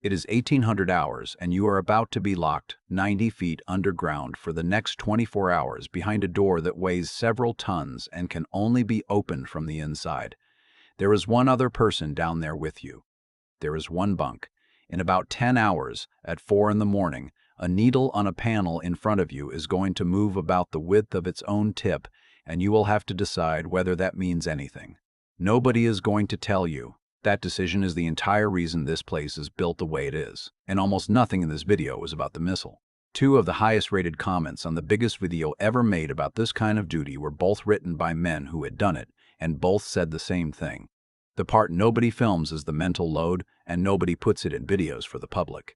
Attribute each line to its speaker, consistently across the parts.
Speaker 1: It is 1800 hours, and you are about to be locked 90 feet underground for the next 24 hours behind a door that weighs several tons and can only be opened from the inside. There is one other person down there with you. There is one bunk. In about 10 hours, at 4 in the morning, a needle on a panel in front of you is going to move about the width of its own tip, and you will have to decide whether that means anything. Nobody is going to tell you. That decision is the entire reason this place is built the way it is, and almost nothing in this video is about the missile. Two of the highest rated comments on the biggest video ever made about this kind of duty were both written by men who had done it, and both said the same thing. The part nobody films is the mental load, and nobody puts it in videos for the public.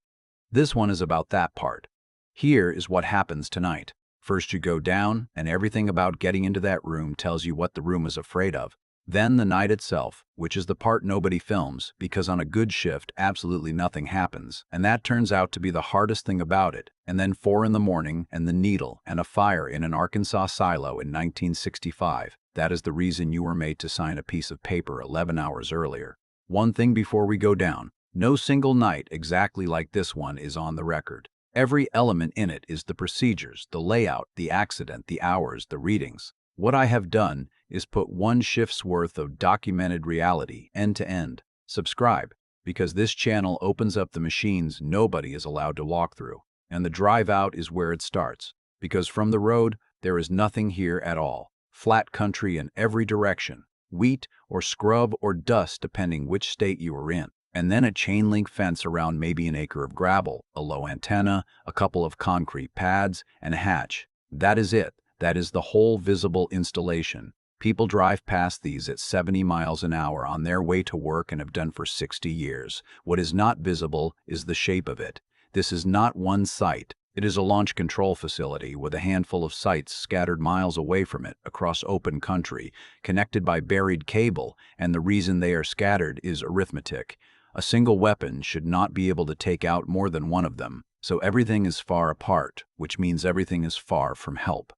Speaker 1: This one is about that part. Here is what happens tonight. First you go down, and everything about getting into that room tells you what the room is afraid of. Then the night itself, which is the part nobody films, because on a good shift absolutely nothing happens, and that turns out to be the hardest thing about it. And then 4 in the morning, and the needle, and a fire in an Arkansas silo in 1965. That is the reason you were made to sign a piece of paper 11 hours earlier. One thing before we go down. No single night exactly like this one is on the record. Every element in it is the procedures, the layout, the accident, the hours, the readings. What I have done is put one shift's worth of documented reality end to end. Subscribe, because this channel opens up the machines nobody is allowed to walk through. And the drive out is where it starts, because from the road, there is nothing here at all. Flat country in every direction, wheat or scrub or dust depending which state you are in. And then a chain link fence around maybe an acre of gravel, a low antenna, a couple of concrete pads, and a hatch. That is it. That is the whole visible installation. People drive past these at 70 miles an hour on their way to work and have done for 60 years. What is not visible is the shape of it. This is not one site. It is a launch control facility with a handful of sites scattered miles away from it across open country, connected by buried cable, and the reason they are scattered is arithmetic. A single weapon should not be able to take out more than one of them, so everything is far apart, which means everything is far from help.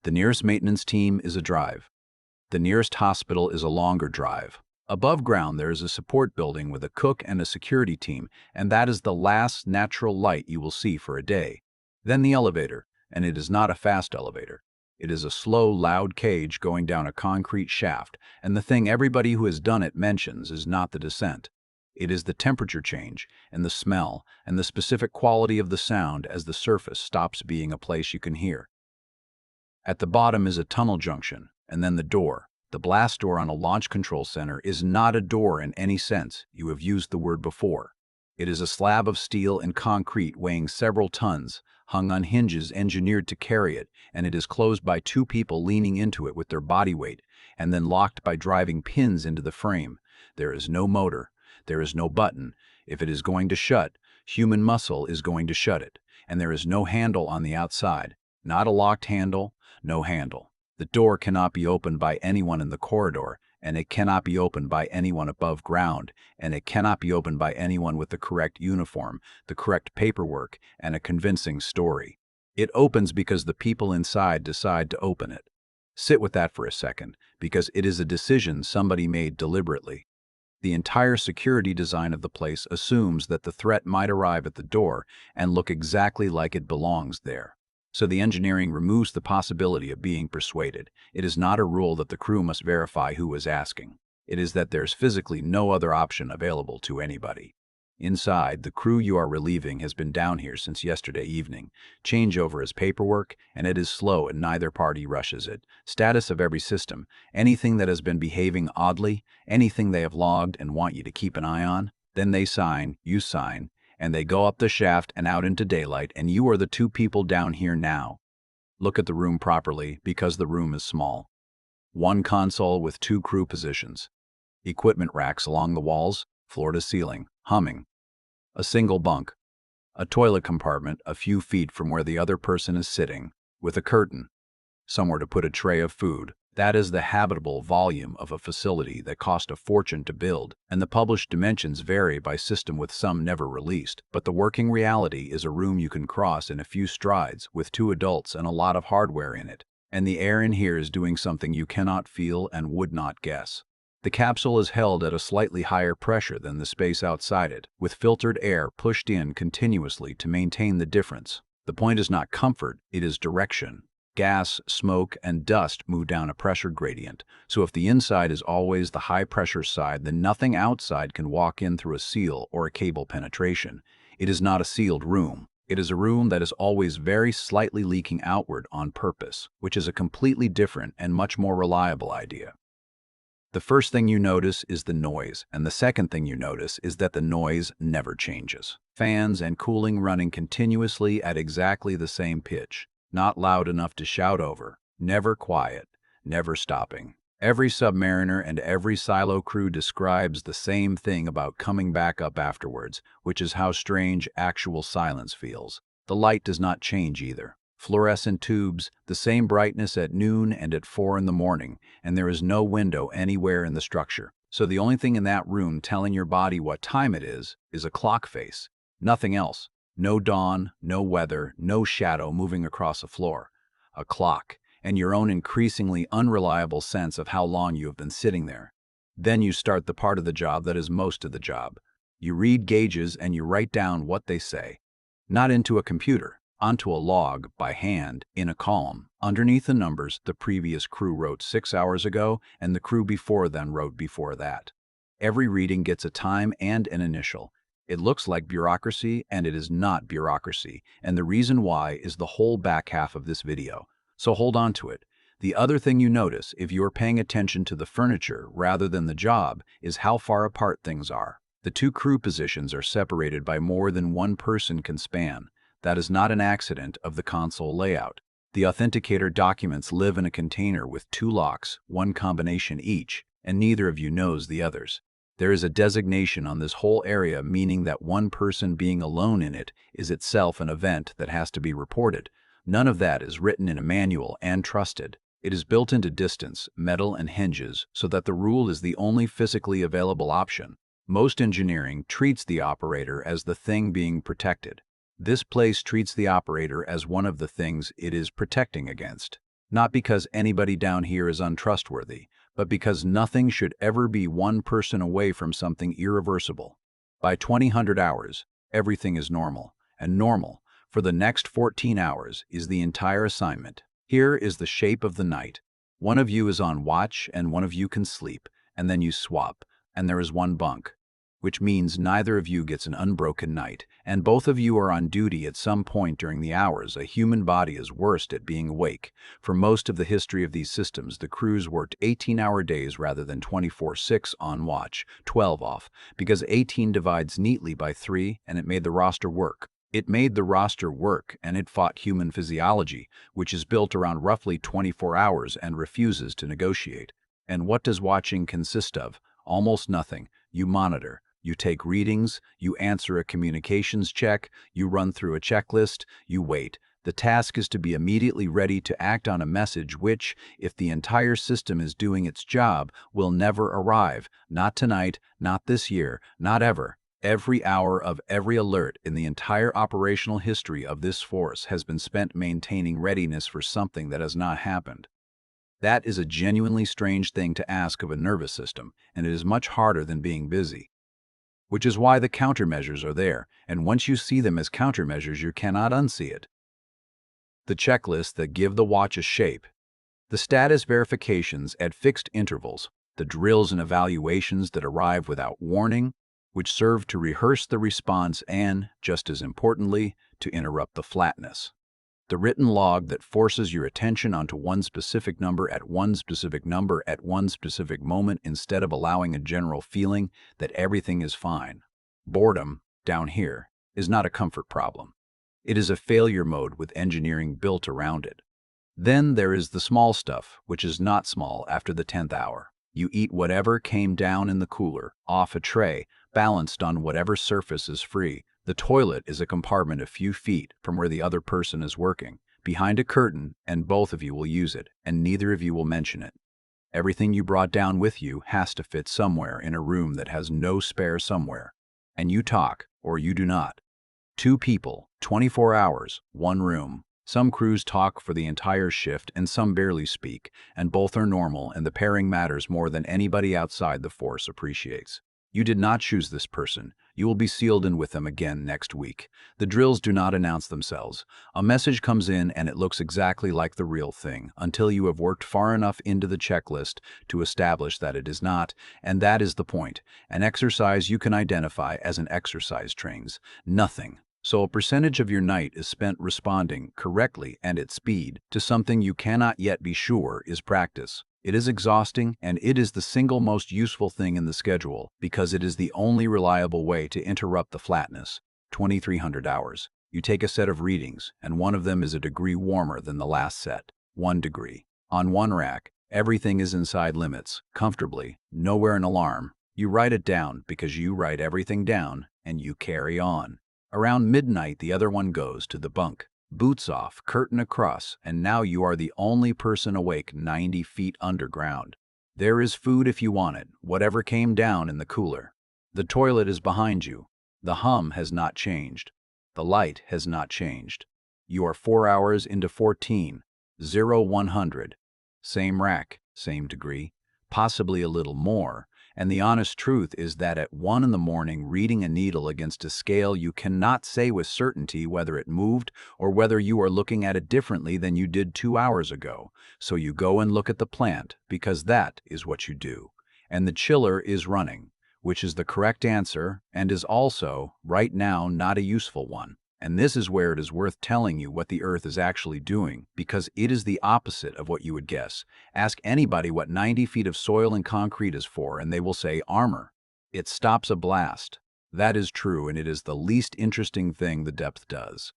Speaker 1: The nearest maintenance team is a drive. The nearest hospital is a longer drive. Above ground there is a support building with a cook and a security team, and that is the last natural light you will see for a day. Then the elevator, and it is not a fast elevator. It is a slow, loud cage going down a concrete shaft, and the thing everybody who has done it mentions is not the descent. It is the temperature change, and the smell, and the specific quality of the sound as the surface stops being a place you can hear. At the bottom is a tunnel junction, and then the door. The blast door on a launch control center is not a door in any sense. You have used the word before. It is a slab of steel and concrete weighing several tons, hung on hinges engineered to carry it, and it is closed by two people leaning into it with their body weight, and then locked by driving pins into the frame. There is no motor. There is no button. If it is going to shut, human muscle is going to shut it, and there is no handle on the outside. Not a locked handle, no handle. The door cannot be opened by anyone in the corridor, and it cannot be opened by anyone above ground, and it cannot be opened by anyone with the correct uniform, the correct paperwork, and a convincing story. It opens because the people inside decide to open it. Sit with that for a second, because it is a decision somebody made deliberately. The entire security design of the place assumes that the threat might arrive at the door and look exactly like it belongs there. So the engineering removes the possibility of being persuaded. It is not a rule that the crew must verify who is asking. It is that there's physically no other option available to anybody. Inside, the crew you are relieving has been down here since yesterday evening. Changeover is paperwork, and it is slow and neither party rushes it. Status of every system, anything that has been behaving oddly, anything they have logged and want you to keep an eye on. Then they sign, you sign, and they go up the shaft and out into daylight, and you are the two people down here now. Look at the room properly, because the room is small. One console with two crew positions. Equipment racks along the walls, floor to ceiling, humming. A single bunk. A toilet compartment a few feet from where the other person is sitting, with a curtain. Somewhere to put a tray of food. That is the habitable volume of a facility that cost a fortune to build, and the published dimensions vary by system with some never released. But the working reality is a room you can cross in a few strides with two adults and a lot of hardware in it. And the air in here is doing something you cannot feel and would not guess. The capsule is held at a slightly higher pressure than the space outside it, with filtered air pushed in continuously to maintain the difference. The point is not comfort, it is direction. Gas, smoke, and dust move down a pressure gradient, so if the inside is always the high-pressure side, then nothing outside can walk in through a seal or a cable penetration. It is not a sealed room. It is a room that is always very slightly leaking outward on purpose, which is a completely different and much more reliable idea. The first thing you notice is the noise, and the second thing you notice is that the noise never changes. Fans and cooling running continuously at exactly the same pitch, not loud enough to shout over, never quiet, never stopping. Every submariner and every silo crew describes the same thing about coming back up afterwards, which is how strange actual silence feels. The light does not change either. Fluorescent tubes, the same brightness at noon and at 4 in the morning, and there is no window anywhere in the structure. So the only thing in that room telling your body what time it is a clock face. Nothing else. No dawn, no weather, no shadow moving across a floor. A clock, and your own increasingly unreliable sense of how long you have been sitting there. Then you start the part of the job that is most of the job. You read gauges and you write down what they say. Not into a computer. Onto a log, by hand, in a column. Underneath the numbers the previous crew wrote 6 hours ago and the crew before then wrote before that. Every reading gets a time and an initial. It looks like bureaucracy, and it is not bureaucracy, and the reason why is the whole back half of this video. So hold on to it. The other thing you notice, if you're paying attention to the furniture rather than the job, is how far apart things are. The two crew positions are separated by more than one person can span. That is not an accident of the console layout. The authenticator documents live in a container with 2 locks, one combination each, and neither of you knows the others. There is a designation on this whole area, meaning that one person being alone in it is itself an event that has to be reported. None of that is written in a manual and trusted. It is built into distance, metal, and hinges so that the rule is the only physically available option. Most engineering treats the operator as the thing being protected. This place treats the operator as one of the things it is protecting against. Not because anybody down here is untrustworthy, but because nothing should ever be one person away from something irreversible. By 2000 hours, everything is normal, and normal, for the next 14 hours, is the entire assignment. Here is the shape of the night. One of you is on watch, and one of you can sleep, and then you swap, and there is one bunk. Which means neither of you gets an unbroken night, and both of you are on duty at some point during the hours. A human body is worst at being awake. For most of the history of these systems, the crews worked 18-hour days rather than 24/6 on watch, 12 off, because 18 divides neatly by 3, and it made the roster work. It made the roster work, and it fought human physiology, which is built around roughly 24 hours and refuses to negotiate. And what does watching consist of? Almost nothing. You monitor. You take readings, you answer a communications check, you run through a checklist, you wait. The task is to be immediately ready to act on a message which, if the entire system is doing its job, will never arrive. Not tonight, not this year, not ever. Every hour of every alert in the entire operational history of this force has been spent maintaining readiness for something that has not happened. That is a genuinely strange thing to ask of a nervous system, and it is much harder than being busy. Which is why the countermeasures are there, and once you see them as countermeasures, you cannot unsee it. The checklists that give the watch a shape, the status verifications at fixed intervals, the drills and evaluations that arrive without warning, which serve to rehearse the response and, just as importantly, to interrupt the flatness. The written log that forces your attention onto one specific number at one specific number at one specific moment instead of allowing a general feeling that everything is fine. Boredom, down here, is not a comfort problem. It is a failure mode with engineering built around it. Then there is the small stuff, which is not small after the 10th hour. You eat whatever came down in the cooler, off a tray, balanced on whatever surface is free. The toilet is a compartment a few feet from where the other person is working, behind a curtain, and both of you will use it, and neither of you will mention it. Everything you brought down with you has to fit somewhere in a room that has no spare somewhere. And you talk, or you do not. 2 people, 24 hours, 1 room. Some crews talk for the entire shift and some barely speak, and both are normal, and the pairing matters more than anybody outside the force appreciates. You did not choose this person. You will be sealed in with them again next week. The drills do not announce themselves. A message comes in and it looks exactly like the real thing until you have worked far enough into the checklist to establish that it is not, and that is the point. An exercise you can identify as an exercise trains nothing. So a percentage of your night is spent responding correctly and at speed to something you cannot yet be sure is practice. It is exhausting, and it is the single most useful thing in the schedule because it is the only reliable way to interrupt the flatness. 2,300 hours. You take a set of readings, and one of them is a degree warmer than the last set. 1 degree. On one rack, everything is inside limits, comfortably, nowhere an alarm. You write it down because you write everything down, and you carry on. Around midnight, the other one goes to the bunk. Boots off, curtain across, and now you are the only person awake 90 feet underground. There is food if you want it, whatever came down in the cooler. The toilet is behind you. The hum has not changed. The light has not changed. You are 4 hours into 14, 100. Same rack, same degree, possibly a little more. And the honest truth is that at 1 in the morning, reading a needle against a scale, you cannot say with certainty whether it moved or whether you are looking at it differently than you did 2 hours ago. So you go and look at the plant, because that is what you do. And the chiller is running, which is the correct answer and is also, right now, not a useful one. And this is where it is worth telling you what the Earth is actually doing, because it is the opposite of what you would guess. Ask anybody what 90 feet of soil and concrete is for, and they will say armor. It stops a blast. That is true, and it is the least interesting thing the depth does.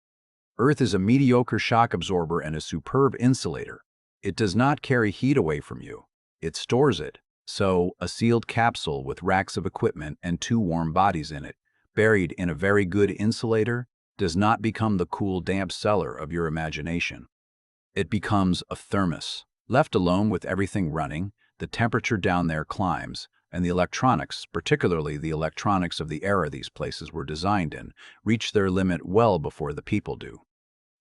Speaker 1: Earth is a mediocre shock absorber and a superb insulator. It does not carry heat away from you. It stores it. So, a sealed capsule with racks of equipment and 2 warm bodies in it, buried in a very good insulator, does not become the cool, damp cellar of your imagination. It becomes a thermos. Left alone with everything running, the temperature down there climbs, and the electronics, particularly the electronics of the era these places were designed in, reach their limit well before the people do.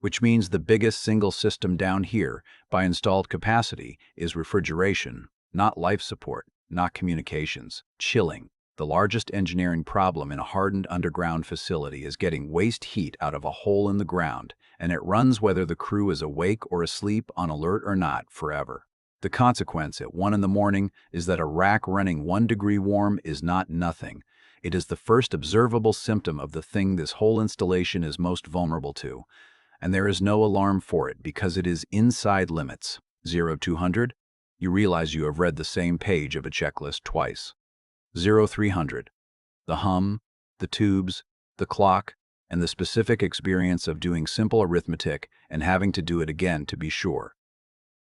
Speaker 1: Which means the biggest single system down here, by installed capacity, is refrigeration, not life support, not communications, chilling. The largest engineering problem in a hardened underground facility is getting waste heat out of a hole in the ground, and it runs whether the crew is awake or asleep, on alert or not, forever. The consequence at 1 in the morning is that a rack running 1 degree warm is not nothing. It is the first observable symptom of the thing this whole installation is most vulnerable to. And there is no alarm for it because it is inside limits. 0200, you realize you have read the same page of a checklist twice. 0300, the hum, the tubes, the clock, and the specific experience of doing simple arithmetic and having to do it again to be sure.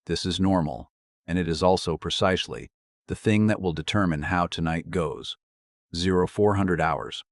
Speaker 1: This is normal, and it is also precisely the thing that will determine how tonight goes. 0400 hours.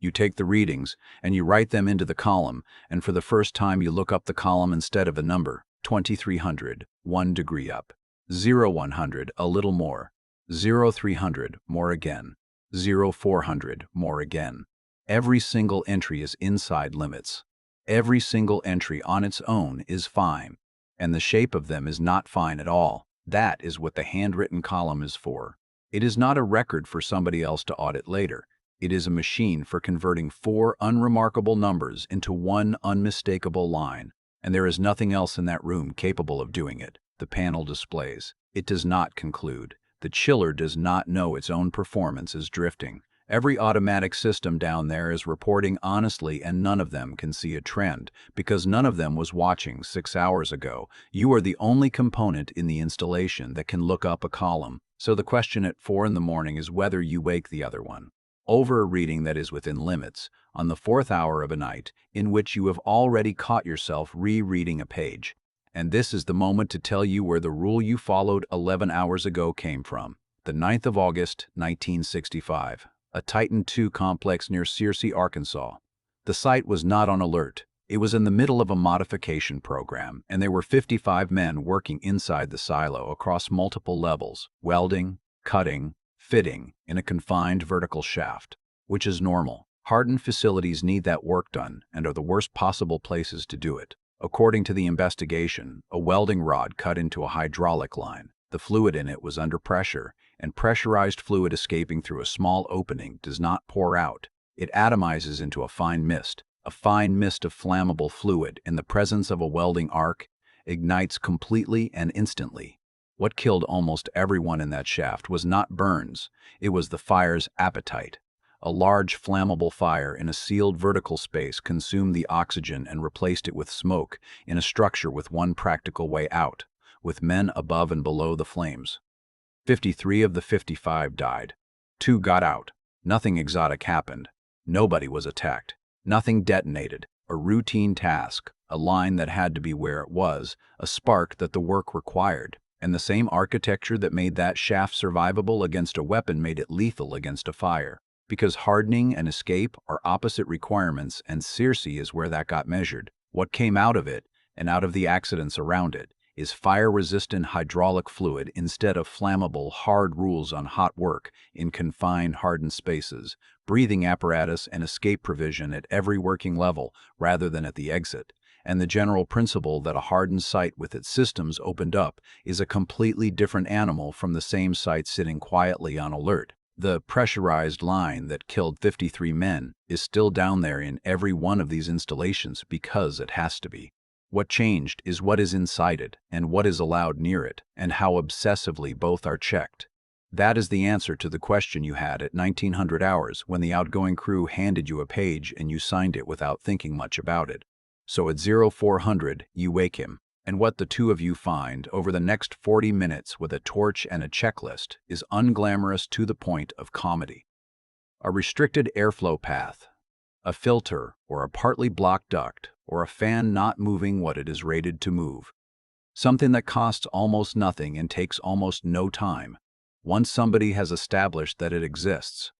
Speaker 1: You take the readings and you write them into the column, and for the first time you look up the column instead of a number. 2300, 1 degree up. 0100, a little more. 0300, more again. 0400, more again. Every single entry is inside limits. Every single entry on its own is fine, and the shape of them is not fine at all. That is what the handwritten column is for. It is not a record for somebody else to audit later. It is a machine for converting 4 unremarkable numbers into 1 unmistakable line, and there is nothing else in that room capable of doing it. The panel displays. It does not conclude. The chiller does not know its own performance is drifting. Every automatic system down there is reporting honestly, and none of them can see a trend, because none of them was watching 6 hours ago. You are the only component in the installation that can look up a column. So the question at 4 in the morning is whether you wake the other one. Over a reading that is within limits, on the 4th hour of a night, in which you have already caught yourself rereading a page. And this is the moment to tell you where the rule you followed 11 hours ago came from. The 9th of August, 1965. A Titan II complex near Searcy, Arkansas. The site was not on alert. It was in the middle of a modification program, and there were 55 men working inside the silo across multiple levels, welding, cutting, fitting, in a confined vertical shaft, which is normal. Hardened facilities need that work done and are the worst possible places to do it. According to the investigation, a welding rod cut into a hydraulic line. The fluid in it was under pressure, and pressurized fluid escaping through a small opening does not pour out. It atomizes into a fine mist of flammable fluid in the presence of a welding arc, ignites completely and instantly. What killed almost everyone in that shaft was not burns, it was the fire's appetite. A large flammable fire in a sealed vertical space consumed the oxygen and replaced it with smoke in a structure with one practical way out, with men above and below the flames. 53 of the 55 died. 2 got out. Nothing exotic happened. Nobody was attacked. Nothing detonated. A routine task, a line that had to be where it was, a spark that the work required. And the same architecture that made that shaft survivable against a weapon made it lethal against a fire. Because hardening and escape are opposite requirements, and Circe is where that got measured. What came out of it, and out of the accidents around it, is fire-resistant hydraulic fluid instead of flammable, hard rules on hot work in confined, hardened spaces, breathing apparatus and escape provision at every working level rather than at the exit. And the general principle that a hardened site with its systems opened up is a completely different animal from the same site sitting quietly on alert. The pressurized line that killed 53 men is still down there in every one of these installations because it has to be. What changed is what is inside it and what is allowed near it, and how obsessively both are checked. That is the answer to the question you had at 1900 hours when the outgoing crew handed you a page and you signed it without thinking much about it. So at 0400, you wake him. And what the two of you find over the next 40 minutes with a torch and a checklist is unglamorous to the point of comedy. A restricted airflow path, a filter or a partly blocked duct, or a fan not moving what it is rated to move. Something that costs almost nothing and takes almost no time, once somebody has established that it exists.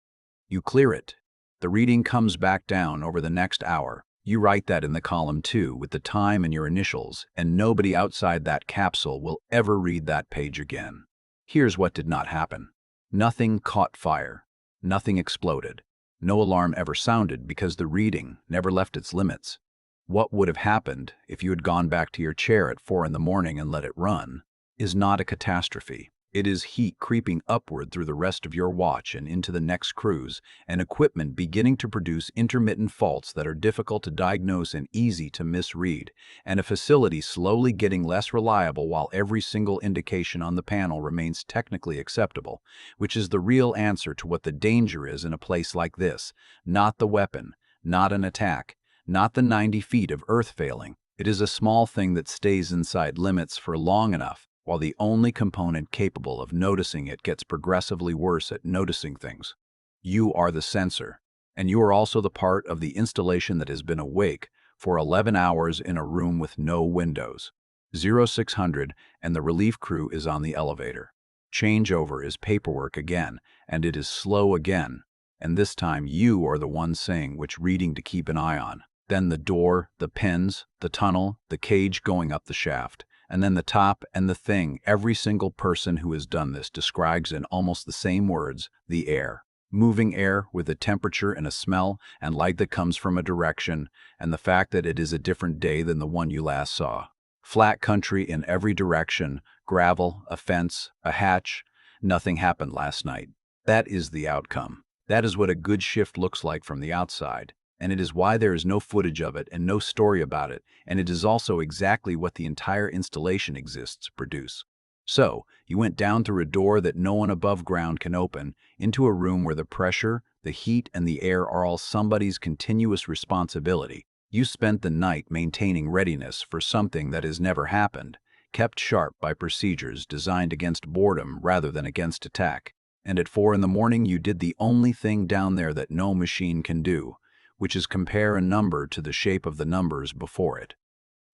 Speaker 1: You clear it. The reading comes back down over the next hour. You write that in the column too with the time and your initials, and nobody outside that capsule will ever read that page again. Here's what did not happen. Nothing caught fire. Nothing exploded. No alarm ever sounded because the reading never left its limits. What would have happened if you had gone back to your chair at 4 in the morning and let it run is not a catastrophe. It is heat creeping upward through the rest of your watch and into the next cruise, and equipment beginning to produce intermittent faults that are difficult to diagnose and easy to misread, and a facility slowly getting less reliable while every single indication on the panel remains technically acceptable, which is the real answer to what the danger is in a place like this, not the weapon, not an attack, not the 90 feet of earth failing. It is a small thing that stays inside limits for long enough, while the only component capable of noticing it gets progressively worse at noticing things. You are the sensor, and you are also the part of the installation that has been awake for 11 hours in a room with no windows. 0600, and the relief crew is on the elevator. Changeover is paperwork again, and it is slow again, and this time you are the one saying which reading to keep an eye on. Then the door, the pins, the tunnel, the cage going up the shaft, and then the top and the thing. Every single person who has done this describes in almost the same words the air. Moving air with a temperature and a smell and light that comes from a direction, and the fact that it is a different day than the one you last saw. Flat country in every direction, gravel, a fence, a hatch. Nothing happened last night. That is the outcome. That is what a good shift looks like from the outside. And it is why there is no footage of it and no story about it, and it is also exactly what the entire installation exists to produce. So, you went down through a door that no one above ground can open, into a room where the pressure, the heat, and the air are all somebody's continuous responsibility. You spent the night maintaining readiness for something that has never happened, kept sharp by procedures designed against boredom rather than against attack. And at 4 in the morning you did the only thing down there that no machine can do, which is compare a number to the shape of the numbers before it.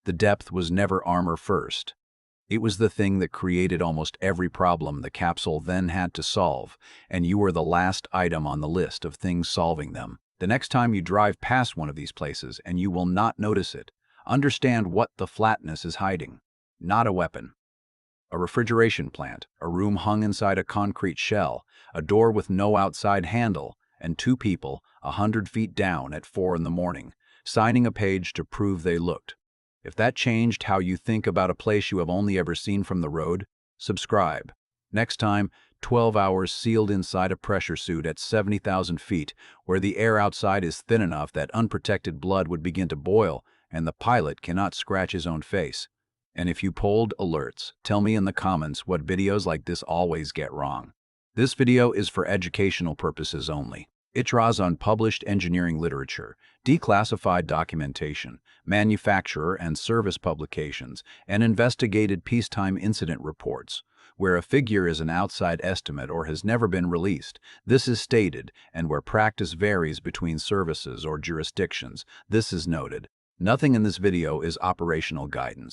Speaker 1: The depth was never armor first. It was the thing that created almost every problem the capsule then had to solve, and you were the last item on the list of things solving them. The next time you drive past one of these places, and you will not notice it, understand what the flatness is hiding. Not a weapon. A refrigeration plant, a room hung inside a concrete shell, a door with no outside handle, and 2 people 100 feet down at 4 in the morning, signing a page to prove they looked. If that changed how you think about a place you have only ever seen from the road, subscribe. Next time, 12 hours sealed inside a pressure suit at 70,000 feet, where the air outside is thin enough that unprotected blood would begin to boil and the pilot cannot scratch his own face. And if you pulled alerts, tell me in the comments what videos like this always get wrong. This video is for educational purposes only. It draws on published engineering literature, declassified documentation, manufacturer and service publications, and investigated peacetime incident reports. Where a figure is an outside estimate or has never been released, this is stated, and where practice varies between services or jurisdictions, this is noted. Nothing in this video is operational guidance.